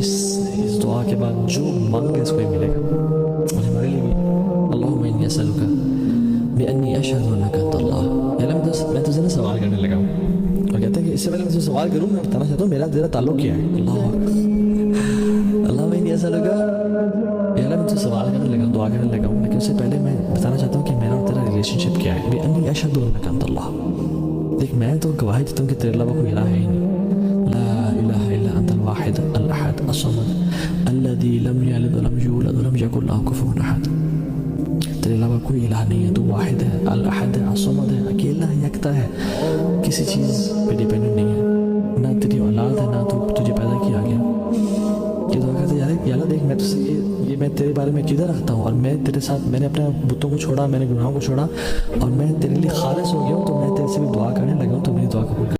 اس دعا کے بعد جو مانگے اس کو ہی ملے گا. اور ہمارے لیے بھی اللہم انی اسألک بانی اشہد انک انت اللہ. یعنی میں تجھے نا سوال کرنے لگا ہوں اور کہتے ہیں کہ اس سے پہلے میں تجھے سوال کروں میں بتانا چاہتا ہوں میرا تیرا تعلق کیا ہے. اللہم انی اسألک. یعنی میں تجھے سوال کرنے لگا ہوں, دعا کرنے لگا ہوں, لیکن اس سے پہلے میں بتانا چاہتا ہوں کہ میرا اور تیرا ریلیشن شپ کیا ہے. بانی اشہد انک انت اللہ. دیکھ میں تو گواہی دیتا ہوں کہ تیرے علاوہ کوئی الہ ہے ہی نہیں. لا الہ الا انت الواحد الاحد الصمد الذی لم یلد ولم یولد ولم یکن لہ کفوا احد. تیرے علاوہ کوئی الہ نہیں ہے, تو واحد ہے, الاحد ہے, الصمد ہے, اکیلا ہے, یکتا ہے, کسی چیز پہ ڈیپینڈنٹ نہیں ہے, نہ تیری اولاد ہے, نہ تو تجھے پیدا کیا گیا. یہ دعا کہتے ہیں یا اللہ دیکھ میں تو یہ میں تیرے بارے میں عقیدہ رکھتا ہوں, اور میں تیرے ساتھ میں نے اپنے بتوں کو چھوڑا, میں نے گناہوں کو چھوڑا, اور میں تیرے لیے خالص ہو گیا ہوں, تو میں تیرے سے بھی دعا کرنے لگا ہوں, تو میری دعا قبول